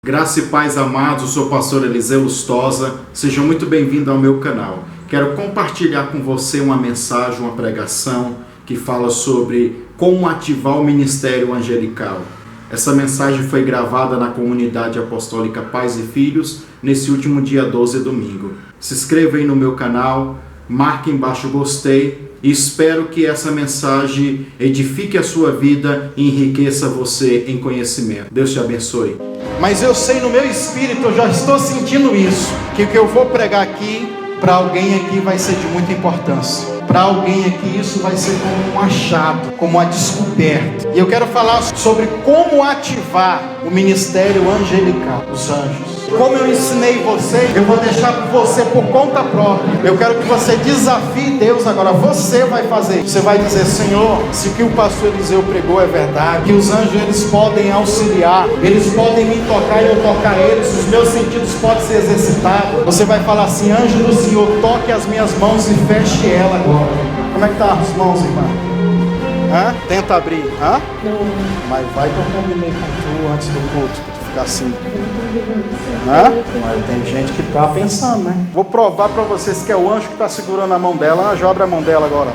Graça e paz, amados, eu sou o pastor Eliseu Lustosa, seja muito bem-vindo ao meu canal. Quero compartilhar com você uma mensagem, uma pregação que fala sobre como ativar o ministério angelical. Essa mensagem foi gravada na comunidade apostólica Pais e Filhos nesse último dia 12 domingo. Se inscreva aí no meu canal, marque embaixo gostei e espero que essa mensagem edifique a sua vida e enriqueça você em conhecimento. Deus te abençoe. Mas eu sei no meu espírito, eu já estou sentindo isso, que o que eu vou pregar aqui, para alguém aqui vai ser de muita importância. Para alguém aqui isso vai ser como um achado, como uma descoberta. E eu quero falar sobre como ativar o ministério angelical, os anjos. Como eu ensinei você, eu vou deixar para você por conta própria. Eu quero que você desafie Deus agora. Você vai fazer. Você vai dizer: Senhor, se o que o pastor Eliseu pregou é verdade, que os anjos eles podem auxiliar, eles podem me tocar e eu tocar eles, os meus sentidos podem ser exercitados. Você vai falar assim: anjo do Senhor, toque as minhas mãos e feche ela agora. Como é que tá as mãos, irmã? Tenta abrir. Não. Mas vai que eu combinei com tu antes do culto. Assim. Mas tem gente que está pensando, né? Vou provar para vocês que é o anjo que está segurando a mão dela. Anjo, abre a mão dela agora.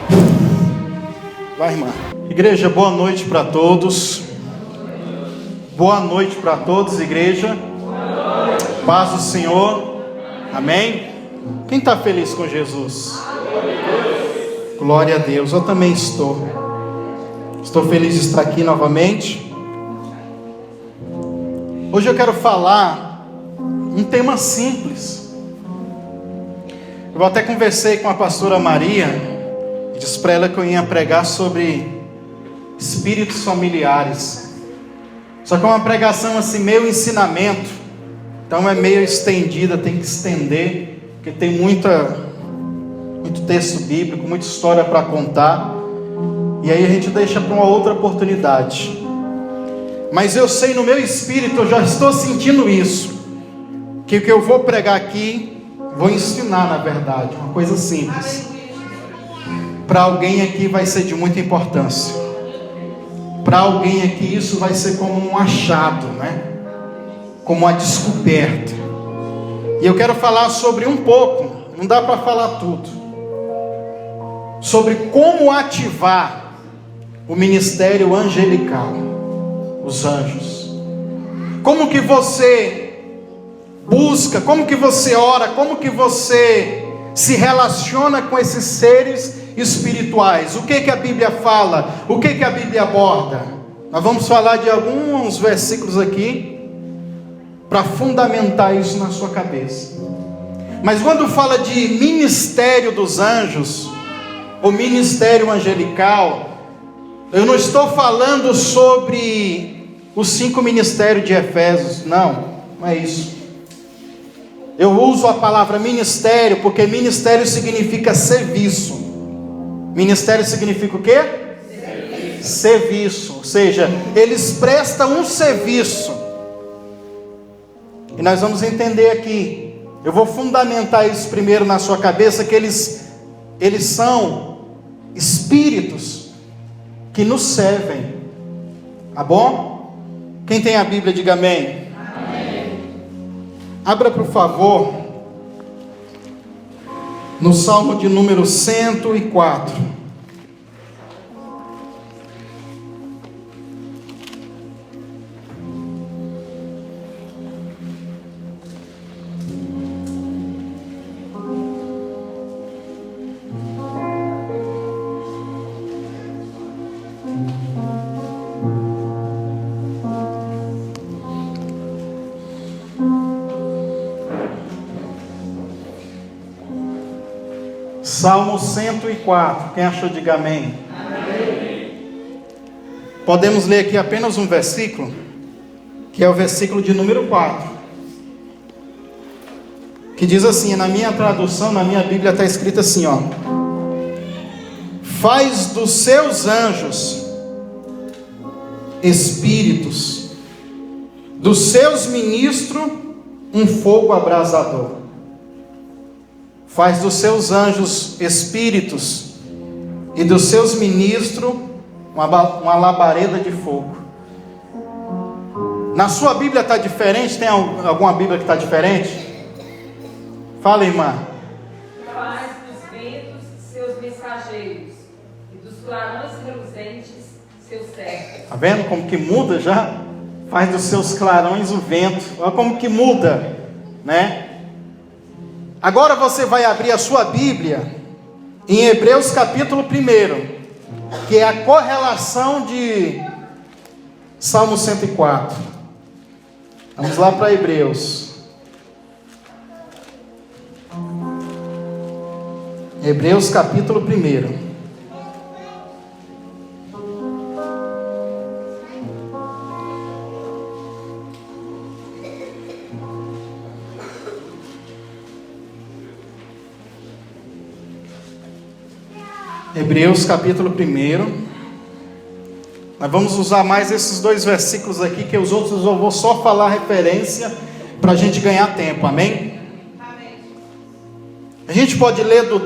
Vai, irmã. Igreja, boa noite para todos. Boa noite para todos, igreja. Paz do Senhor. Amém? Quem está feliz com Jesus? Glória a Deus. Eu também estou. Estou feliz de estar aqui novamente. Hoje eu quero falar um tema simples. Eu até conversei com a pastora Maria e disse para ela que eu ia pregar sobre espíritos familiares. Só que é uma pregação assim, meio ensinamento. Então é meio estendida, tem que estender, porque tem muito texto bíblico, muita história para contar. E aí a gente deixa para uma outra oportunidade. Mas eu sei no meu espírito, eu já estou sentindo isso, que o que eu vou pregar aqui, vou ensinar na verdade, uma coisa simples. Para alguém aqui vai ser de muita importância. Para alguém aqui isso vai ser como um achado, né? Como uma descoberta. E eu quero falar sobre um pouco, não dá para falar tudo, sobre como ativar o ministério angelical. Os anjos. Como que você busca, como que você ora, como que você se relaciona com esses seres espirituais? O que que a Bíblia fala? O que que a Bíblia aborda? Nós vamos falar de alguns versículos aqui para fundamentar isso na sua cabeça. Mas quando fala de ministério dos anjos, ou ministério angelical, eu não estou falando sobre os 5 ministérios de Efésios, não é isso. Eu uso a palavra ministério porque ministério significa serviço. Ministério significa o quê? Serviço. Ou seja, eles prestam um serviço. E nós vamos entender aqui. Eu vou fundamentar isso primeiro na sua cabeça, que eles são espíritos que nos servem. Tá bom? Quem tem a Bíblia, diga amém. Amém. Abra por favor no Salmo de número 104. Salmo 104, quem achou, diga amém. Amém. Podemos ler aqui apenas um versículo, que é o versículo de número 4, que diz assim, na minha tradução, na minha Bíblia está escrito assim, ó: faz dos seus anjos espíritos, dos seus ministros um fogo abrasador. Faz dos seus anjos espíritos e dos seus ministros uma labareda de fogo. Na sua Bíblia está diferente? Tem alguma Bíblia que está diferente? Fala, irmã. Faz dos ventos seus mensageiros e dos clarões reluzentes seus servos. Está vendo como que muda já? Faz dos seus clarões o vento. Olha como que muda, né? Agora você vai abrir a sua Bíblia em Hebreus capítulo 1, que é a correlação de Salmo 104. Vamos lá para Hebreus. Hebreus capítulo 1. Hebreus capítulo 1. Nós vamos usar mais esses 2 versículos aqui, que os outros eu vou só falar referência para a gente ganhar tempo, amém? Amém. A gente pode ler do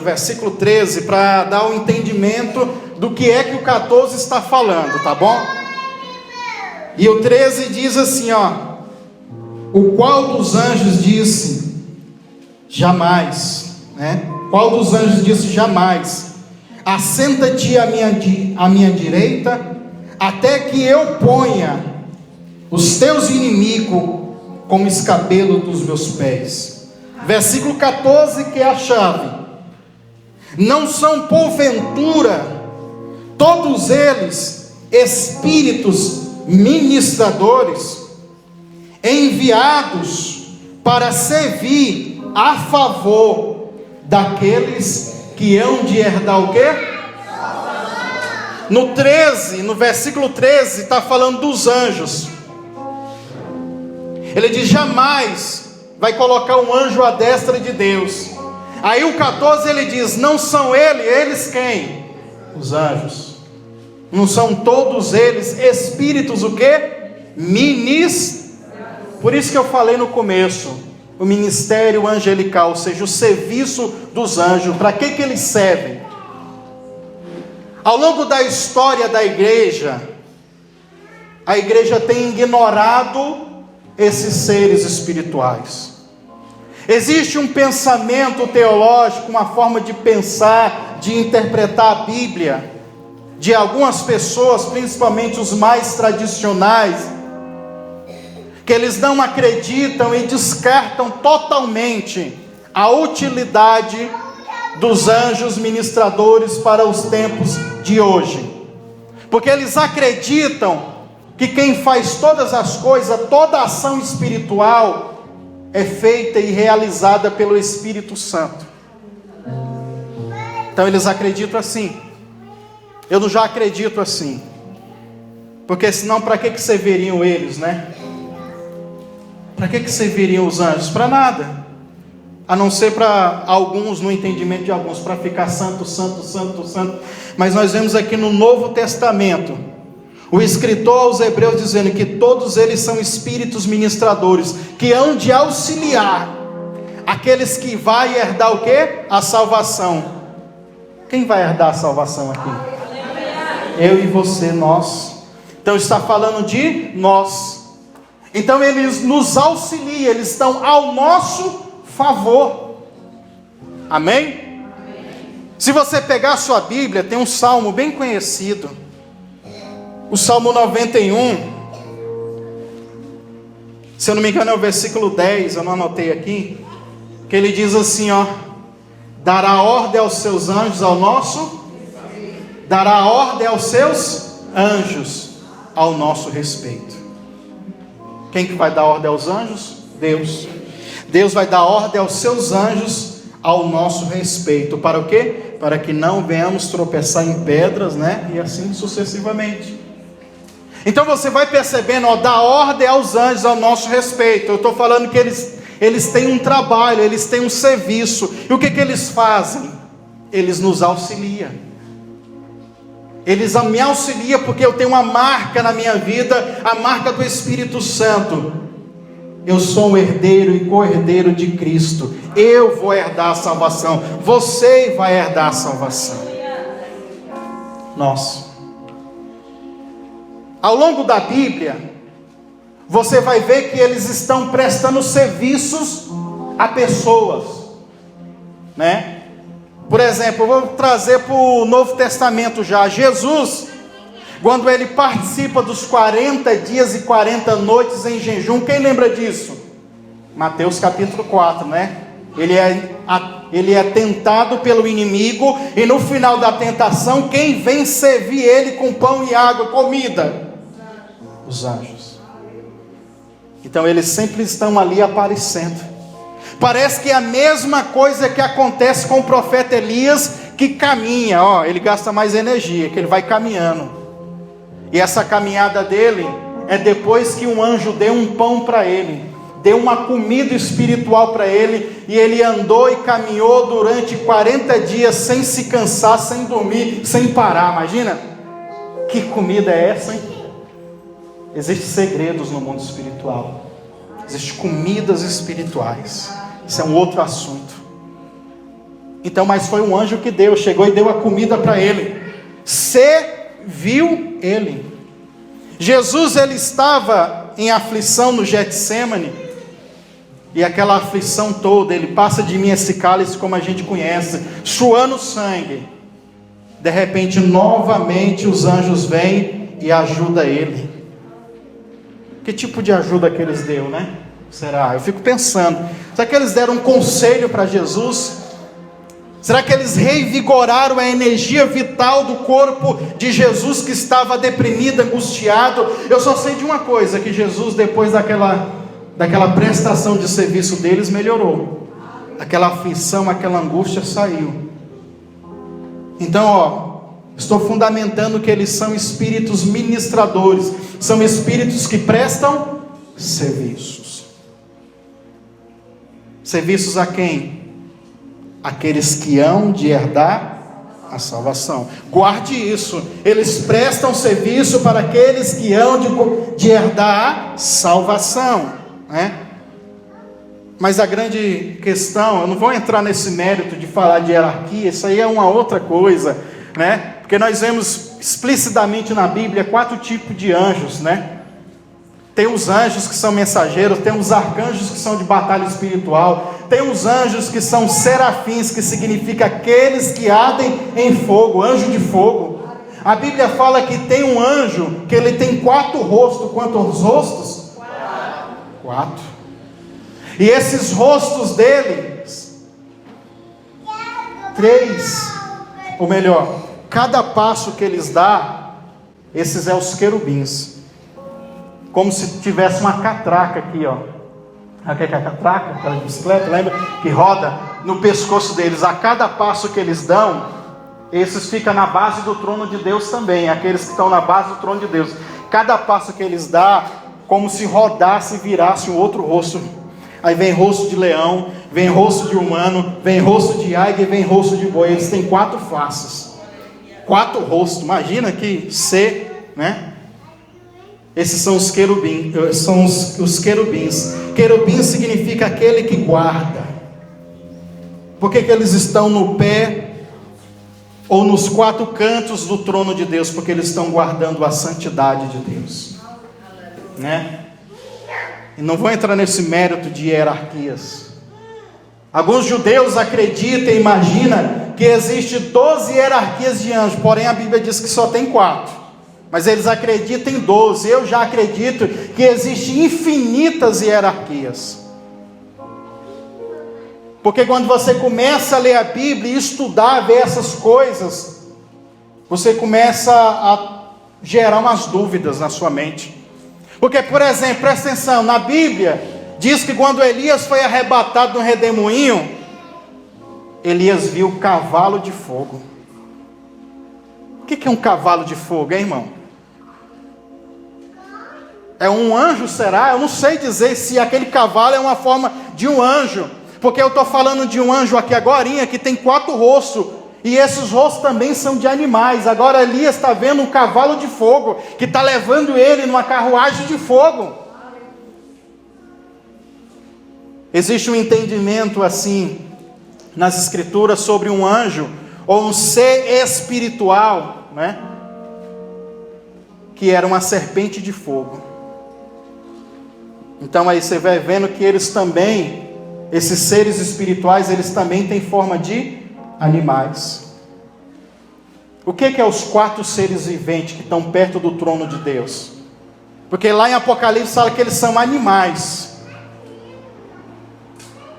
versículo 13, para dar um entendimento do que é que o 14 está falando, tá bom? E o 13 diz assim, ó: o qual dos anjos disse, jamais, né? Qual dos anjos disse jamais: assenta-te à minha direita, até que eu ponha os teus inimigos como escabelo dos meus pés. Versículo 14, que é a chave: não são porventura todos eles espíritos ministradores, enviados para servir a favor daqueles que hão de herdar o quê? No versículo 13, está falando dos anjos. Ele diz: jamais vai colocar um anjo à destra de Deus. Aí o 14 ele diz: não são eles quem? Os anjos. Não são todos eles espíritos o quê? Por isso que eu falei no começo, o ministério angelical, ou seja, o serviço dos anjos. Para que eles servem? Ao longo da história da igreja, a igreja tem ignorado esses seres espirituais. Existe um pensamento teológico, uma forma de pensar, de interpretar a Bíblia, de algumas pessoas, principalmente os mais tradicionais, que eles não acreditam e descartam totalmente a utilidade dos anjos ministradores para os tempos de hoje. Porque eles acreditam que quem faz todas as coisas, toda ação espiritual, é feita e realizada pelo Espírito Santo. Então eles acreditam assim. Eu já acredito assim. Porque senão para que serviriam eles, né? Para que serviriam os anjos? Para nada. A não ser para alguns, no entendimento de alguns, para ficar santo, santo, santo, santo. Mas nós vemos aqui no Novo Testamento, o escritor aos Hebreus dizendo que todos eles são espíritos ministradores, que hão de auxiliar aqueles que vão herdar o quê? A salvação. Quem vai herdar a salvação aqui? Eu e você, nós. Então está falando de nós. Então eles nos auxiliam, eles estão ao nosso favor. Amém? Se você pegar a sua Bíblia, tem um salmo bem conhecido, o Salmo 91, se eu não me engano é o versículo 10, eu não anotei aqui, que ele diz assim, ó: dará ordem aos seus anjos dará ordem aos seus anjos ao nosso respeito. Quem que vai dar ordem aos anjos? Deus. Deus vai dar ordem aos seus anjos ao nosso respeito. Para o quê? Para que não venhamos tropeçar em pedras, né? E assim sucessivamente. Então você vai percebendo, ó, dar ordem aos anjos ao nosso respeito. Eu estou falando que eles têm um trabalho, eles têm um serviço. E o que eles fazem? Eles nos auxiliam. Eles me auxiliam porque eu tenho uma marca na minha vida, a marca do Espírito Santo. Eu sou um herdeiro e co-herdeiro de Cristo. Eu vou herdar a salvação. Você vai herdar a salvação. Nós. Ao longo da Bíblia, você vai ver que eles estão prestando serviços a pessoas, né? Por exemplo, eu vou trazer para o Novo Testamento já. Jesus, quando ele participa dos 40 dias e 40 noites em jejum, quem lembra disso? Mateus capítulo 4, né? Ele é tentado pelo inimigo, e no final da tentação, quem vem servir ele com pão e água, comida? Os anjos. Então eles sempre estão ali aparecendo. Parece que é a mesma coisa que acontece com o profeta Elias, que caminha, ele gasta mais energia, que ele vai caminhando. E essa caminhada dele é depois que um anjo deu um pão para ele, deu uma comida espiritual para ele, e ele andou e caminhou durante 40 dias sem se cansar, sem dormir, sem parar. Imagina, que comida é essa, hein? Existem segredos no mundo espiritual, existem comidas espirituais, isso é um outro assunto. Então, mas foi um anjo que chegou e deu a comida para ele, serviu ele. Jesus, ele estava em aflição no Getsêmani, e aquela aflição toda, ele passa de mim esse cálice, como a gente conhece, suando sangue. De repente, novamente os anjos vêm e ajudam ele. Que tipo de ajuda que eles deu, né? Será? Eu fico pensando, será que eles deram um conselho para Jesus? Será que eles revigoraram a energia vital do corpo de Jesus, que estava deprimido, angustiado? Eu só sei de uma coisa, que Jesus, depois daquela prestação de serviço deles, melhorou. Aquela aflição, aquela angústia saiu. Então, estou fundamentando que eles são espíritos ministradores, são espíritos que prestam serviços. Serviços a quem? Aqueles que hão de herdar a salvação. Guarde isso, eles prestam serviço para aqueles que hão de herdar a salvação, né? Mas a grande questão, eu não vou entrar nesse mérito de falar de hierarquia, isso aí é uma outra coisa, né? Porque nós vemos explicitamente na Bíblia 4 tipos de anjos, né? Tem os anjos que são mensageiros, tem os arcanjos que são de batalha espiritual, tem os anjos que são serafins, que significa aqueles que ardem em fogo, anjo de fogo. A Bíblia fala que tem um anjo que ele tem 4 rostos. Quantos rostos? 4. E esses rostos deles, 3, ou melhor, cada passo que eles dão, esses são os querubins. Como se tivesse uma catraca aqui, ó. Aqui é a catraca, aquela bicicleta, lembra? Que roda no pescoço deles. A cada passo que eles dão, esses ficam na base do trono de Deus também. Aqueles que estão na base do trono de Deus. Cada passo que eles dão, como se rodasse e virasse um outro rosto. Aí vem rosto de leão, vem rosto de humano, vem rosto de águia e vem rosto de boi. Eles têm 4 faces, 4 rostos. Imagina que ser, né? Esses são os querubins, são os querubins. Querubim significa aquele que guarda. Por que eles estão no pé ou nos 4 cantos do trono de Deus? Porque eles estão guardando a santidade de Deus, né? E não vou entrar nesse mérito de hierarquias. Alguns judeus acreditam e imaginam que existe 12 hierarquias de anjos, porém a Bíblia diz que só tem 4. Mas eles acreditam em 12. Eu já acredito que existem infinitas hierarquias. Porque quando você começa a ler a Bíblia e estudar, ver essas coisas, você começa a gerar umas dúvidas na sua mente. Porque, por exemplo, presta atenção, na Bíblia diz que quando Elias foi arrebatado no redemoinho, Elias viu o cavalo de fogo. O que é um cavalo de fogo, hein, irmão? É um anjo, será? Eu não sei dizer se aquele cavalo é uma forma de um anjo, porque eu estou falando de um anjo aqui agorinha, que tem 4 rostos, e esses rostos também são de animais. Agora Elias está vendo um cavalo de fogo, que está levando ele numa carruagem de fogo. Existe um entendimento assim, nas escrituras, sobre um anjo, ou um ser espiritual, né? Que era uma serpente de fogo. Então aí você vai vendo que eles também, esses seres espirituais, eles também têm forma de animais. O que é os 4 seres viventes que estão perto do trono de Deus? Porque lá em Apocalipse fala que eles são animais.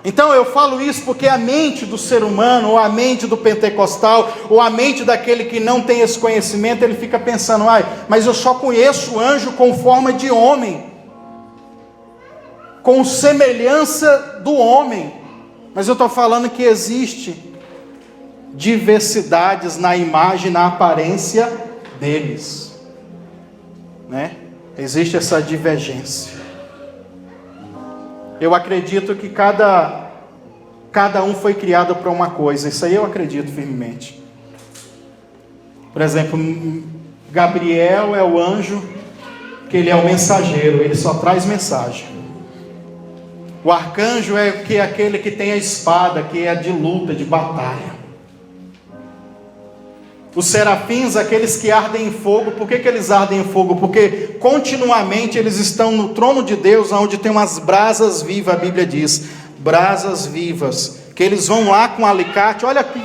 Então eu falo isso porque a mente do ser humano, ou a mente do pentecostal, ou a mente daquele que não tem esse conhecimento, ele fica pensando, mas eu só conheço o anjo com forma de homem, com semelhança do homem. Mas eu estou falando que existe diversidades na imagem, na aparência deles, né? Existe essa divergência. Eu acredito que cada um foi criado para uma coisa. Isso aí eu acredito firmemente. Por exemplo, Gabriel é o anjo, que ele é o mensageiro, ele só traz mensagem. O arcanjo é aquele que tem a espada, que é de luta, de batalha. Os serafins, aqueles que ardem em fogo. Por que eles ardem em fogo? Porque continuamente eles estão no trono de Deus, onde tem umas brasas vivas, a Bíblia diz, brasas vivas, que eles vão lá com alicate. Olha aqui,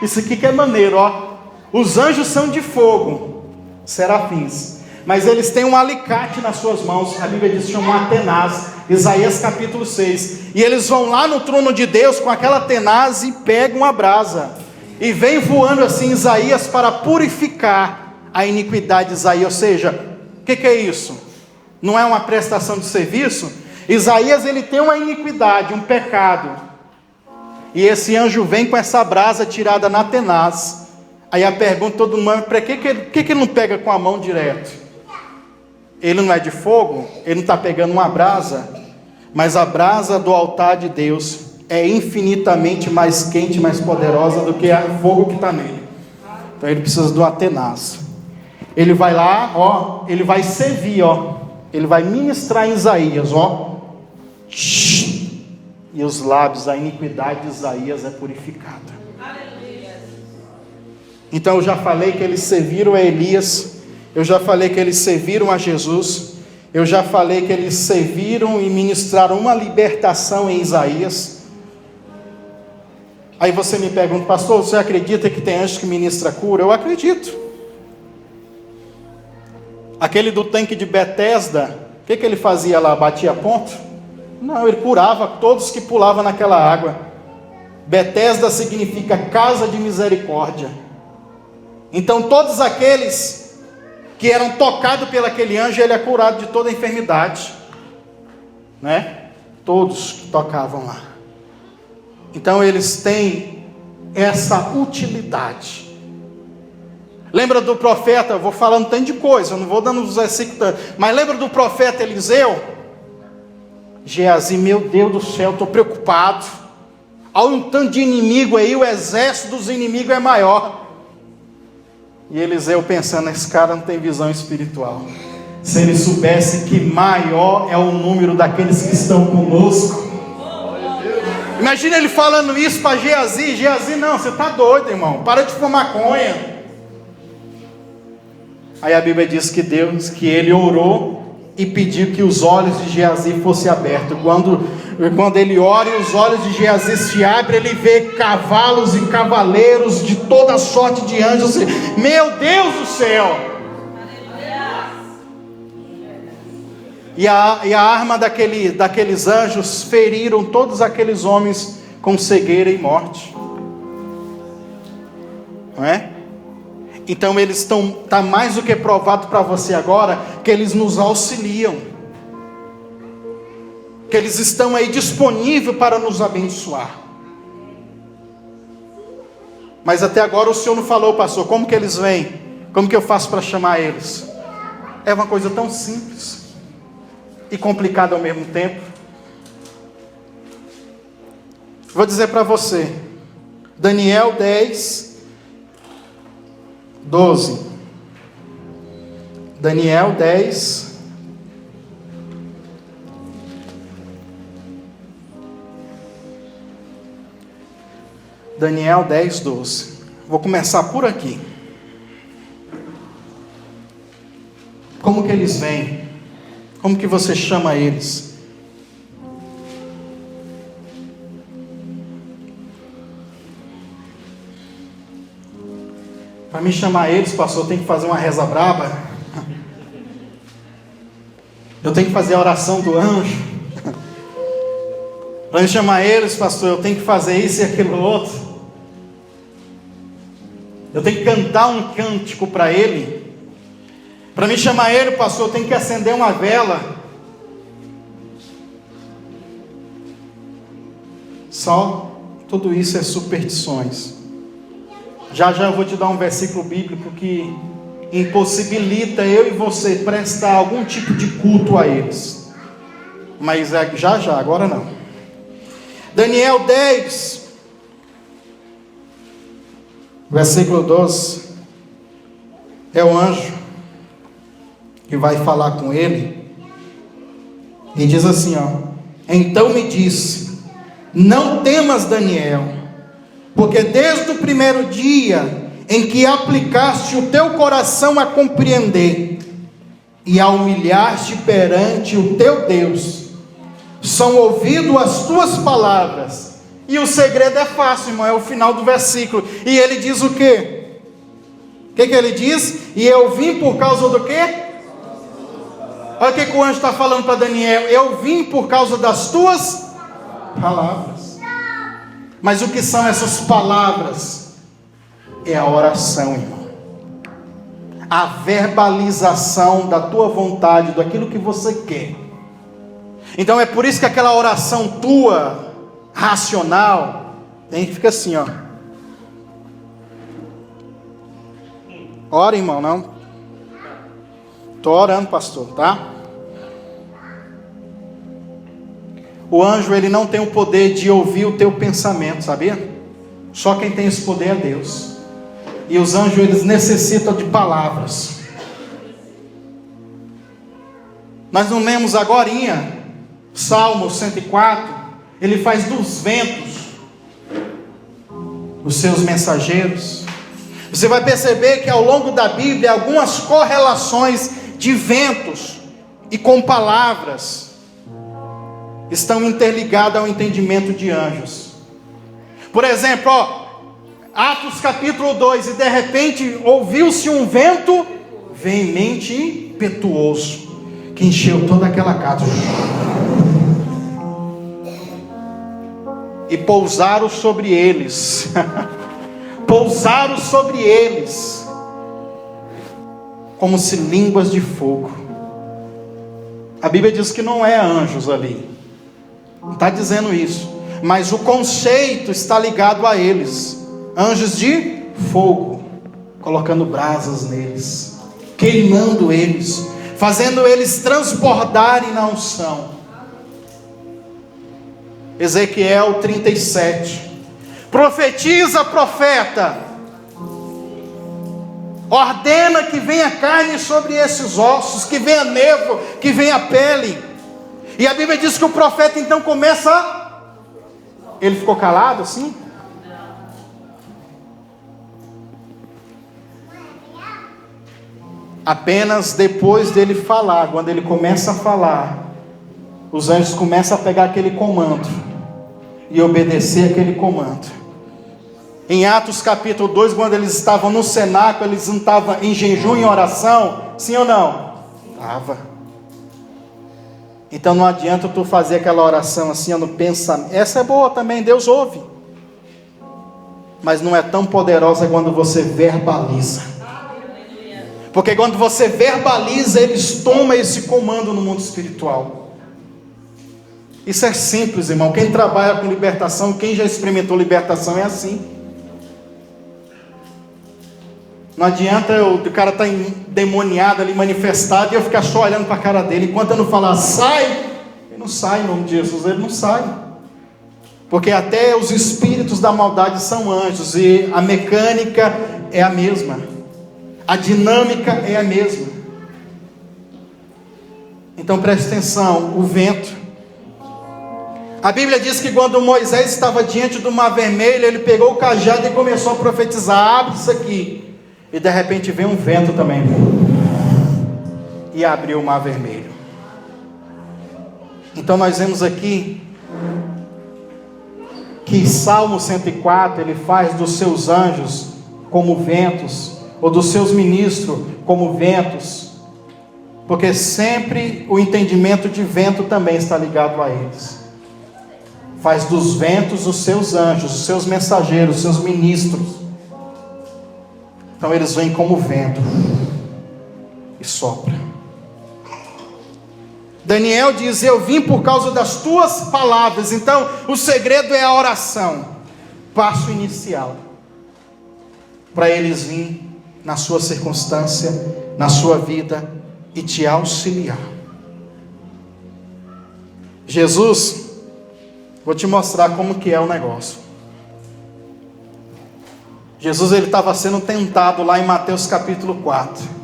isso aqui que é maneiro, ó. Os anjos são de fogo, serafins, mas eles têm um alicate nas suas mãos, a Bíblia diz que chama tenaz, Isaías capítulo 6, e eles vão lá no trono de Deus com aquela tenaz e pegam a brasa, e vem voando assim Isaías para purificar a iniquidade de Isaías. Ou seja, o que é isso? Não é uma prestação de serviço? Isaías, ele tem uma iniquidade, um pecado, e esse anjo vem com essa brasa tirada na tenaz. Aí a pergunta todo mundo, para que ele não pega com a mão direto? Ele não é de fogo? Ele não está pegando uma brasa? Mas a brasa do altar de Deus é infinitamente mais quente, mais poderosa do que o fogo que está nele. Então ele precisa do atenaz. Ele vai lá, ó, ele vai servir, ó, ele vai ministrar em Isaías, ó, e os lábios, a iniquidade de Isaías é purificada. Então eu já falei que eles serviram a Elias, eu já falei que eles serviram a Jesus, eu já falei que eles serviram e ministraram uma libertação em Isaías. Aí você me pergunta, pastor, você acredita que tem anjo que ministra cura? Eu acredito. Aquele do tanque de Betesda, o que ele fazia lá? Batia ponto? Não, ele curava todos que pulavam naquela água. Betesda significa casa de misericórdia. Então todos aqueles que eram tocados pelo aquele anjo, ele é curado de toda a enfermidade, né? Todos que tocavam lá. Então eles têm essa utilidade. Lembra do profeta? Eu vou falando tanto de coisa, eu não vou dando os versículos, mas lembra do profeta Eliseu? Geazi, meu Deus do céu, estou preocupado. Há um tanto de inimigo aí, o exército dos inimigos é maior. E Eliseu pensando, esse cara não tem visão espiritual. Se ele soubesse que maior é o número daqueles que estão conosco. Imagina ele falando isso para Geazi. Geazi, não, você está doido, irmão, para de fumar maconha. Aí a Bíblia diz que ele orou e pediu que os olhos de Geazi fossem abertos. Quando ele ora e os olhos de Geazi se abrem, ele vê cavalos e cavaleiros de toda sorte de anjos. Meu Deus do céu! E a arma daqueles anjos feriram todos aqueles homens com cegueira e morte. Não é? Então eles está mais do que provado para você agora que eles nos auxiliam, que eles estão aí disponíveis para nos abençoar. Mas até agora o Senhor não falou, pastor, como que eles vêm? Como que eu faço para chamar eles? É uma coisa tão simples e complicada ao mesmo tempo. Vou dizer para você, Daniel 10, 12. Daniel 10, Daniel 10, 12. Vou começar por aqui. Como que eles vêm? Como que você chama eles? Para me chamar eles, pastor, eu tenho que fazer uma reza braba. Eu tenho que fazer a oração do anjo. Para me chamar eles, pastor, eu tenho que fazer isso e aquilo outro. Eu tenho que cantar um cântico para ele. Para me chamar ele, pastor, eu tenho que acender uma vela. Só tudo isso é superstições. Já eu vou te dar um versículo bíblico que impossibilita eu e você prestar algum tipo de culto a eles. Mas já, agora não. Daniel 10, versículo 12. É o anjo que vai falar com ele. E diz assim, então me disse: não temas, Daniel, porque desde o primeiro dia em que aplicaste o teu coração a compreender e a humilhar-te perante o teu Deus, são ouvidas as tuas palavras. E o segredo é fácil, irmão, é o final do versículo. E ele diz o quê? O que ele diz? E eu vim por causa do quê? Olha o que o anjo está falando para Daniel: eu vim por causa das tuas palavras. Mas o que são essas palavras? É a oração, irmão. A verbalização da tua vontade, daquilo que você quer. Então é por isso que aquela oração tua, racional, tem que ficar assim, Ora, irmão, não. Estou orando, pastor, tá? O anjo, ele não tem o poder de ouvir o teu pensamento, sabia? Só quem tem esse poder é Deus. E os anjos, eles necessitam de palavras. Nós não lemos agorinha, Salmo 104, ele faz dos ventos os seus mensageiros. Você vai perceber que ao longo da Bíblia, algumas correlações de ventos e com palavras estão interligadas ao entendimento de anjos. Por exemplo, Atos capítulo 2, e de repente ouviu-se um vento veemente e impetuoso, que encheu toda aquela casa. E pousaram sobre eles. Pousaram sobre eles, como se línguas de fogo. A Bíblia diz que não é anjos ali. Não está dizendo isso. Mas o conceito está ligado a eles. Anjos de fogo, colocando brasas neles, queimando eles, fazendo eles transbordarem na unção. Ezequiel 37. Profetiza, profeta, ordena que venha carne sobre esses ossos, que venha nervo, que venha pele. E a Bíblia diz que o profeta então começa. Ele ficou calado assim? Apenas depois dele falar, quando ele começa a falar, os anjos começam a pegar aquele comando e obedecer aquele comando. Em Atos capítulo 2, quando eles estavam no cenáculo, eles não estavam em jejum e oração? Sim ou não? Estava. Então não adianta tu fazer aquela oração assim, no pensamento. Essa é boa também, Deus ouve. Mas não é tão poderosa quando você verbaliza. Porque quando você verbaliza, eles tomam esse comando no mundo espiritual. Isso é simples, irmão. Quem trabalha com libertação, quem já experimentou libertação é assim. Não adianta o cara estar endemoniado ali, manifestado, e eu ficar só olhando para a cara dele. Enquanto eu não falar, sai, ele não sai em nome de Jesus, ele não sai. Porque até os espíritos da maldade são anjos, e a mecânica é a mesma. A dinâmica é a mesma. Então preste atenção, o vento. A Bíblia diz que quando Moisés estava diante do mar vermelho, ele pegou o cajado e começou a profetizar: abre isso aqui. E de repente veio um vento também, e abriu o mar vermelho. Então nós vemos aqui que Salmo 104, ele faz dos seus anjos como ventos, ou dos seus ministros como ventos, porque sempre o entendimento de vento também está ligado a eles. Faz dos ventos os seus anjos, os seus mensageiros, os seus ministros. Então eles vêm como vento e sopra. Daniel diz: eu vim por causa das tuas palavras. Então o segredo é a oração, passo inicial, para eles virem na sua circunstância, na sua vida e te auxiliar. Jesus, vou te mostrar como que é o negócio. Jesus, ele estava sendo tentado lá em Mateus capítulo 4.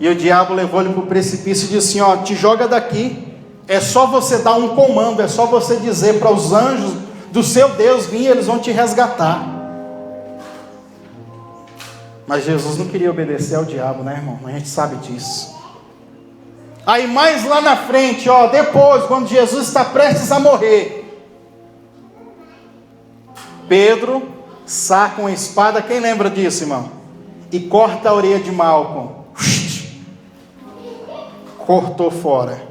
E o diabo levou ele para o precipício e disse assim: te joga daqui. É só você dar um comando, é só você dizer para os anjos do seu Deus vir, eles vão te resgatar. Mas Jesus não queria obedecer ao diabo, né, irmão? A gente sabe disso. Aí mais lá na frente, depois, quando Jesus está prestes a morrer, Pedro saca uma espada, quem lembra disso, irmão? E corta a orelha de Malco. Cortou fora.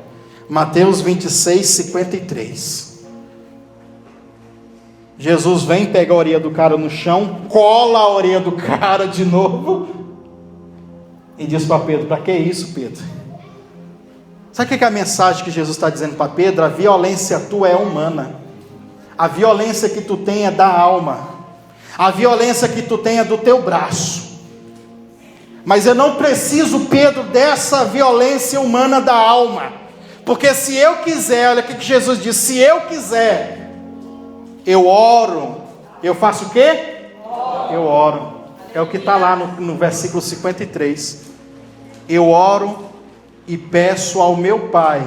Mateus 26, 53. Jesus vem, pega a orelha do cara no chão, cola a orelha do cara de novo e diz para Pedro: para que isso, Pedro? Sabe o que é a mensagem que Jesus está dizendo para Pedro? A violência tua é humana. A violência que tu tem é da alma. A violência que tu tem é do teu braço. Mas eu não preciso, Pedro, dessa violência humana da alma. Porque se eu quiser, olha o que Jesus diz: se eu quiser, eu oro. Eu faço o quê? Eu oro. É o que está lá no versículo 53. Eu oro e peço ao meu Pai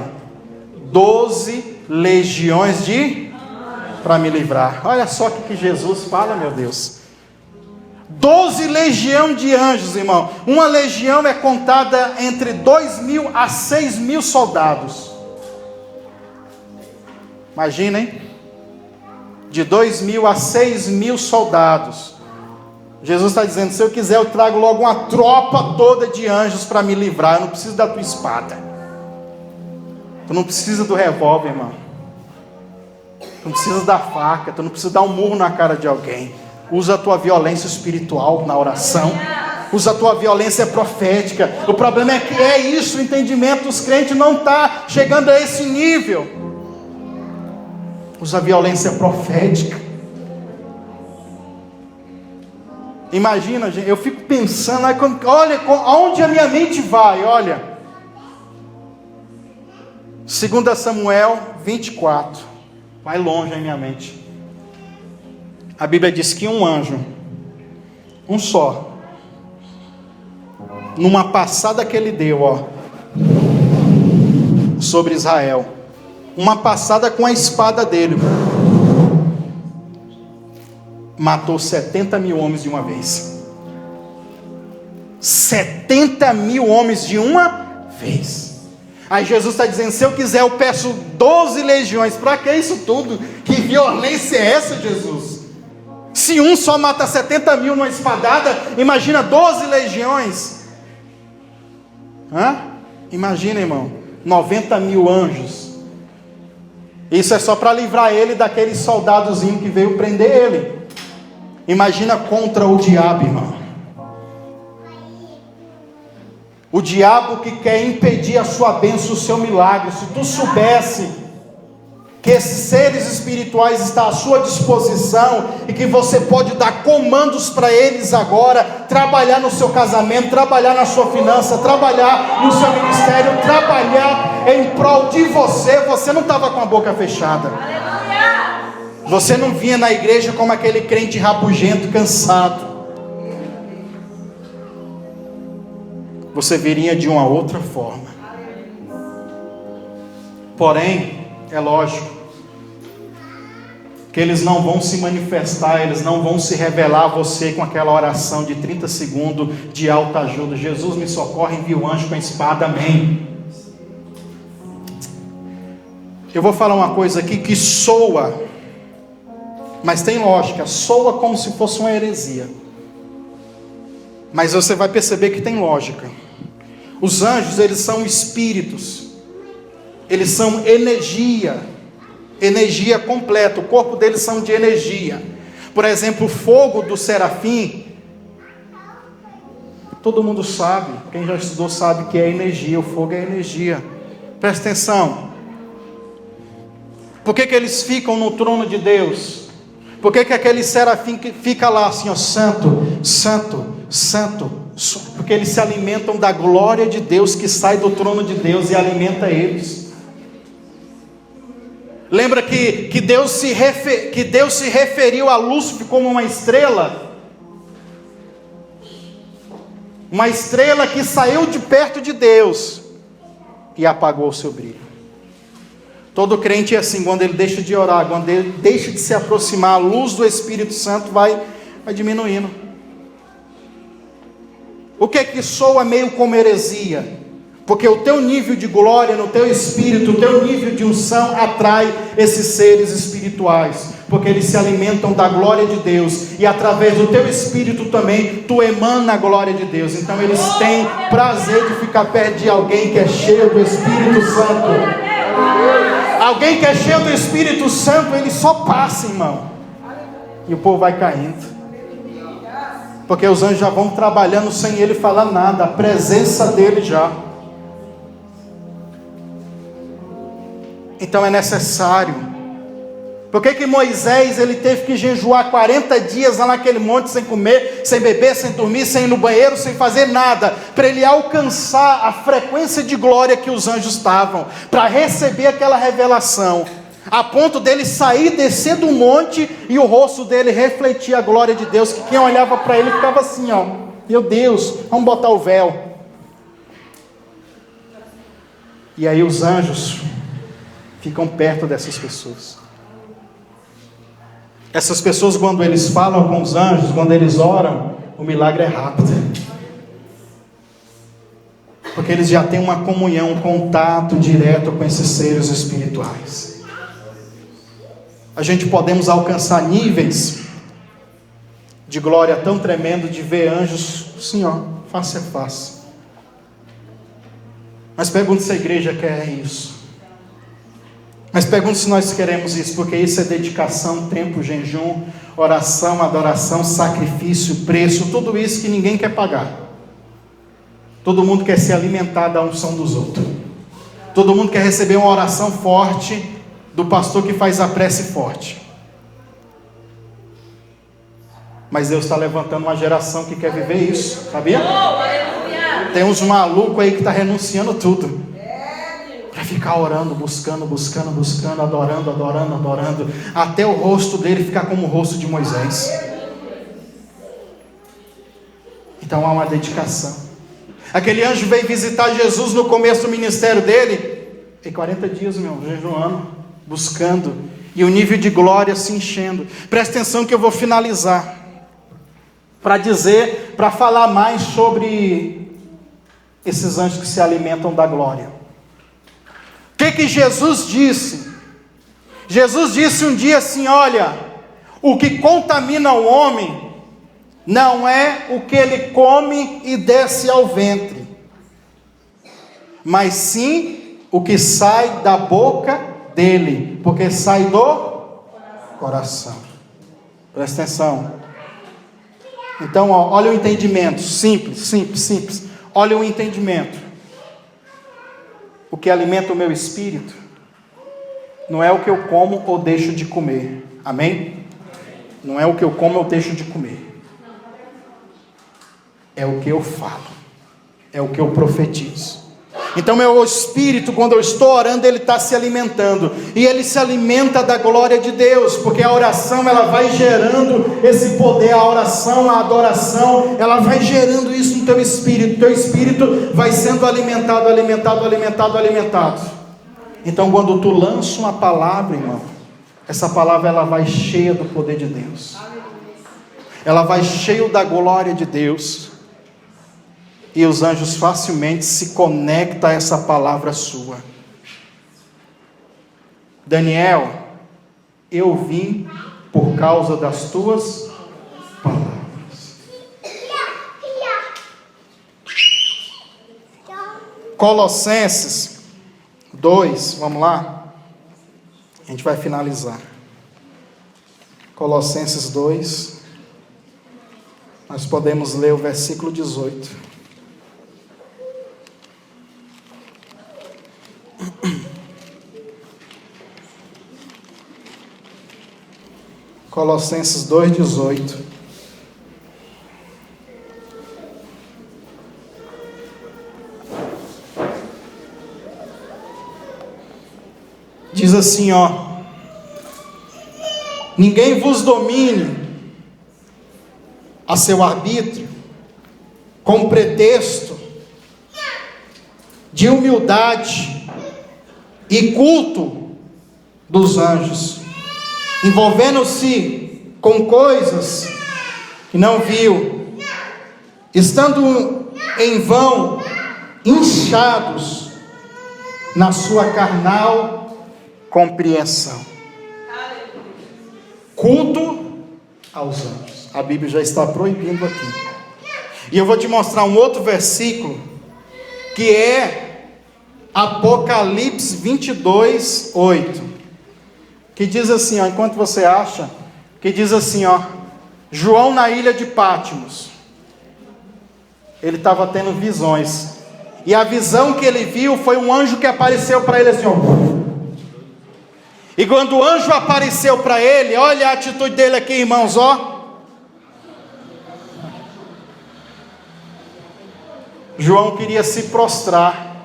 12 legiões para me livrar. Olha só o que Jesus fala, meu Deus. 12 legiões de anjos, irmão. Uma legião é contada entre 2.000 a 6.000 soldados. Imaginem, de 2.000 a 6.000 soldados. Jesus está dizendo: se eu quiser, eu trago logo uma tropa toda de anjos para me livrar. Eu não preciso da tua espada. Tu não precisa do revólver, irmão. Tu não precisa da faca. Tu não precisa dar um murro na cara de alguém. Usa a tua violência espiritual na oração. Usa a tua violência profética. O problema é que é isso, o entendimento dos crentes não está chegando a esse nível. Usa a violência profética. Imagina, gente, eu fico pensando, olha aonde a minha mente vai, olha. 2 Samuel 24, vai longe a minha mente. A Bíblia diz que um anjo, um só, numa passada que ele deu, sobre Israel, uma passada com a espada dele, matou 70.000 homens de uma vez. 70.000 homens de uma vez. Aí Jesus está dizendo: se eu quiser, eu peço 12 legiões. Para que isso tudo? Que violência é essa, Jesus? Se um só mata 70.000 numa espadada, imagina 12 legiões. Imagina, irmão, 90.000 anjos. Isso é só para livrar ele daquele soldadozinho que veio prender ele. Imagina contra o diabo, irmão. O diabo que quer impedir a sua bênção, o seu milagre. Se tu soubesse que esses seres espirituais estão à sua disposição e que você pode dar comandos para eles agora, trabalhar no seu casamento, trabalhar na sua finança, trabalhar no seu ministério, trabalhar em prol de você, você não estava com a boca fechada. Aleluia! Você não vinha na igreja como aquele crente rabugento, cansado. Você viria de uma outra forma. Porém, é lógico que eles não vão se manifestar, eles não vão se revelar a você com aquela oração de 30 segundos de alta ajuda. Jesus me socorre, envia o anjo com a espada, amém. Eu vou falar uma coisa aqui que soa, mas tem lógica, soa como se fosse uma heresia. Mas você vai perceber que tem lógica. Os anjos, eles são espíritos. Eles são energia. Energia completa. O corpo deles são de energia. Por exemplo, o fogo do serafim, todo mundo sabe, quem já estudou sabe que é energia, o fogo é energia. Presta atenção. Por que eles ficam no trono de Deus? Por que aquele serafim fica lá assim, ó, santo, santo, santo? Porque eles se alimentam da glória de Deus que sai do trono de Deus e alimenta eles. Lembra que Deus se referiu a Lúcifer como uma estrela? Uma estrela que saiu de perto de Deus e apagou o seu brilho. Todo crente é assim, quando ele deixa de orar, quando ele deixa de se aproximar, a luz do Espírito Santo vai diminuindo. O que soa meio como heresia? Porque o teu nível de glória no teu espírito, o teu nível de unção atrai esses seres espirituais. Porque eles se alimentam da glória de Deus. E através do teu espírito também, tu emana a glória de Deus. Então eles têm prazer de ficar perto de alguém que é cheio do Espírito Santo. Alguém que é cheio do Espírito Santo, ele só passa, irmão. E o povo vai caindo. Porque os anjos já vão trabalhando sem ele falar nada. A presença dele já. Então é necessário. Por que Moisés ele teve que jejuar 40 dias lá naquele monte sem comer, sem beber, sem dormir, sem ir no banheiro, sem fazer nada? Para ele alcançar a frequência de glória que os anjos estavam. Para receber aquela revelação. A ponto dele sair, descer do monte e o rosto dele refletir a glória de Deus. Que quem olhava para ele ficava assim, ó. Meu Deus, vamos botar o véu. E aí os anjos ficam perto dessas pessoas. Essas pessoas, quando eles falam com os anjos, quando eles oram, o milagre é rápido. Porque eles já têm uma comunhão, um contato direto com esses seres espirituais. A gente podemos alcançar níveis de glória tão tremendo de ver anjos, sim, ó, face a face. Mas pergunto se a igreja quer isso. Mas pergunto se nós queremos isso, porque isso é dedicação, tempo, jejum, oração, adoração, sacrifício, preço, tudo isso que ninguém quer pagar. Todo mundo quer se alimentar da unção dos outros. Todo mundo quer receber uma oração forte do pastor que faz a prece forte. Mas Deus está levantando uma geração que quer viver isso, sabia? Tem uns malucos aí que estão renunciando tudo. Para ficar orando, buscando, adorando, até o rosto dele ficar como o rosto de Moisés. Então há uma dedicação. Aquele anjo veio visitar Jesus no começo do ministério dele, em 40 dias, jejuando, buscando, e o nível de glória se enchendo. Presta atenção que eu vou finalizar, para falar mais sobre esses anjos que se alimentam da glória. O que Jesus disse? Jesus disse um dia assim, olha, o que contamina o homem não é o que ele come e desce ao ventre, mas sim o que sai da boca dele, porque sai do coração. Presta atenção. Então, ó, olha o entendimento, simples. Olha o entendimento. O que alimenta o meu espírito não é o que eu como ou deixo de comer. Amém? Não é o que eu como ou deixo de comer. É o que eu falo. É o que eu profetizo. Então meu espírito, quando eu estou orando, ele está se alimentando. E ele se alimenta da glória de Deus. Porque a oração, ela vai gerando esse poder. A oração, a adoração, ela vai gerando isso no teu espírito. Teu espírito vai sendo alimentado. Então quando tu lança uma palavra, irmão, essa palavra ela vai cheia do poder de Deus. Ela vai cheia da glória de Deus. E os anjos facilmente se conectam a essa palavra sua. Daniel, eu vim por causa das tuas palavras. Colossenses 2, vamos lá? A gente vai finalizar. Colossenses 2, nós podemos ler o versículo 18. Colossenses 2:18. Diz assim, ó: ninguém vos domine a seu arbítrio, com pretexto de humildade e culto dos anjos, envolvendo-se com coisas que não viu, estando em vão inchados na sua carnal compreensão. Culto aos anjos. A Bíblia já está proibindo aqui. E eu vou te mostrar um outro versículo, que é Apocalipse 22:8, que diz assim, ó, enquanto você acha, que diz assim, ó: João na ilha de Patmos, ele estava tendo visões, e a visão que ele viu foi um anjo que apareceu para ele assim, ó. E quando o anjo apareceu para ele, olha a atitude dele aqui, irmãos, ó. João queria se prostrar,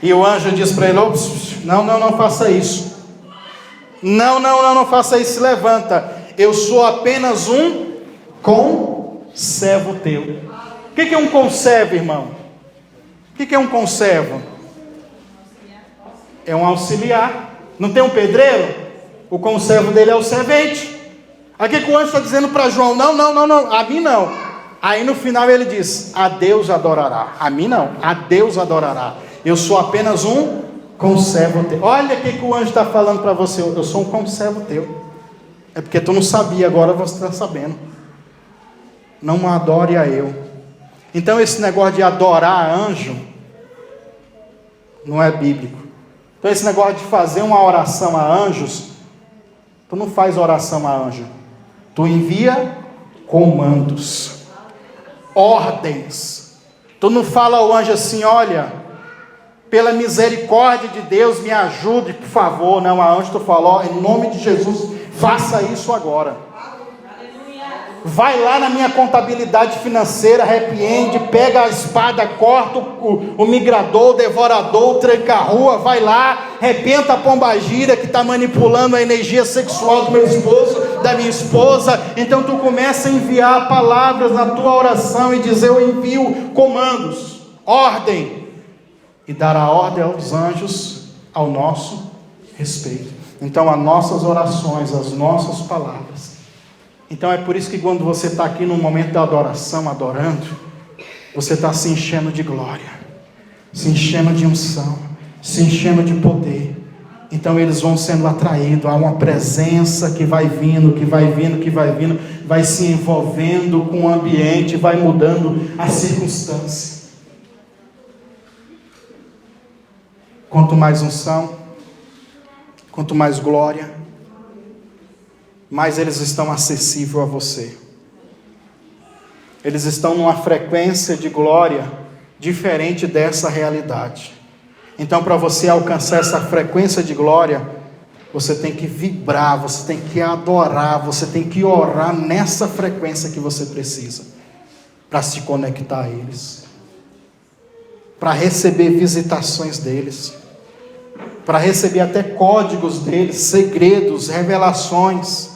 e o anjo disse para ele: não faça isso. Não faça isso, se levanta. Eu sou apenas um conservo teu. O que é um conservo, irmão? O que é um conservo? É um auxiliar. Não tem um pedreiro? O conservo dele é o servente. Aqui que o anjo está dizendo para João: não, a mim não. Aí no final ele diz: a Deus adorará. A mim não, a Deus adorará. Eu sou apenas um conservo teu. Olha o que o anjo está falando para você: eu sou um conservo teu. É porque tu não sabia, agora você está sabendo. Não adore a eu. Então esse negócio de adorar anjo não é bíblico. Então esse negócio de fazer uma oração a anjos, tu não faz oração a anjo, tu envia comandos, ordens. Tu não fala ao anjo assim: olha, pela misericórdia de Deus me ajude, por favor. Não, a anjo tu fala: ó, em nome de Jesus, faça isso agora. Vai lá na minha contabilidade financeira, arrepiende, pega a espada, corta o migrador, o devorador, o tranca-rua, vai lá, arrebenta a pombagira que está manipulando a energia sexual do meu esposo, da minha esposa. Então tu começa a enviar palavras na tua oração e dizer: eu envio comandos, ordem, e dar a ordem aos anjos ao nosso respeito. Então as nossas orações, as nossas palavras. Então é por isso que quando você está aqui no momento da adoração, adorando, você está se enchendo de glória, se enchendo de unção, se enchendo de poder. Então eles vão sendo atraídos, há uma presença que vai vindo, vai se envolvendo com o ambiente, vai mudando a circunstância. Quanto mais unção, quanto mais glória, mais eles estão acessíveis a você. Eles estão numa frequência de glória diferente dessa realidade. Então, para você alcançar essa frequência de glória, você tem que vibrar, você tem que adorar, você tem que orar nessa frequência que você precisa, para se conectar a eles, para receber visitações deles, para receber até códigos deles, segredos, revelações.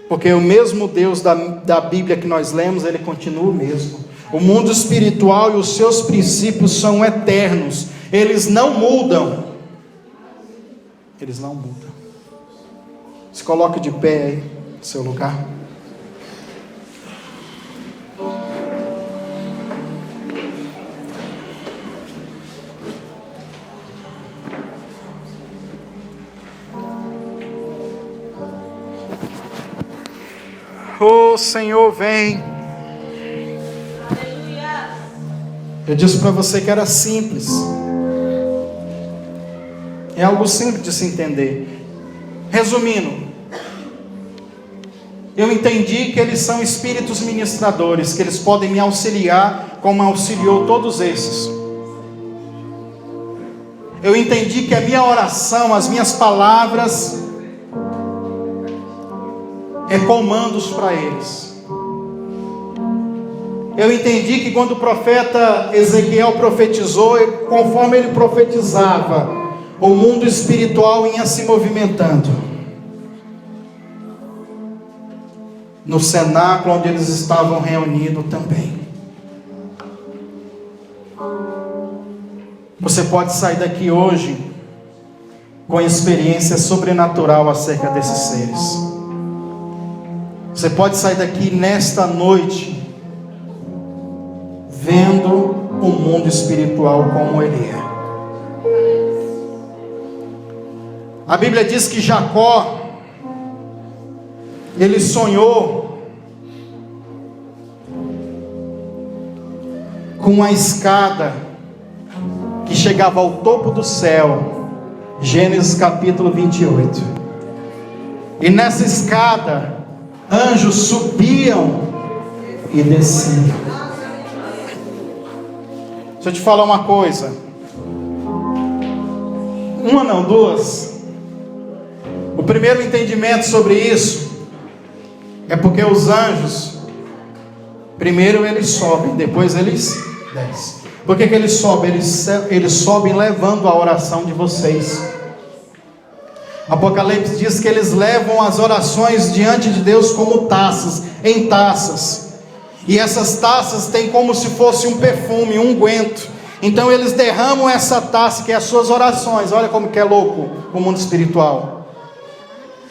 Porque o mesmo Deus da Bíblia que nós lemos, ele continua o mesmo. O mundo espiritual e os seus princípios são eternos. Eles não mudam. Eles não mudam. Se coloque de pé aí, no seu lugar. Oh, Senhor, vem. Eu disse para você que era simples. É algo simples de se entender. Resumindo, eu entendi que eles são espíritos ministradores, que eles podem me auxiliar como auxiliou todos esses. Eu entendi que a minha oração, as minhas palavras, é comandos para eles. Eu entendi que quando o profeta Ezequiel profetizou, conforme ele profetizava, o mundo espiritual ia se movimentando. No cenáculo onde eles estavam reunidos também. Você pode sair daqui hoje com experiência sobrenatural acerca desses seres. Você pode sair daqui nesta noite vendo o mundo espiritual como ele é. A Bíblia diz que Jacó, ele sonhou com uma escada que chegava ao topo do céu. Gênesis capítulo 28. E nessa escada, anjos subiam e desciam. Deixa eu te falar uma coisa. Uma não, duas. O primeiro entendimento sobre isso é porque os anjos, primeiro eles sobem, depois eles descem. Por que eles sobem? Eles sobem levando a oração de vocês. Apocalipse diz que eles levam as orações diante de Deus como taças, em taças. E essas taças têm como se fosse um perfume, um unguento. Então eles derramam essa taça que é as suas orações. Olha como que é louco o mundo espiritual.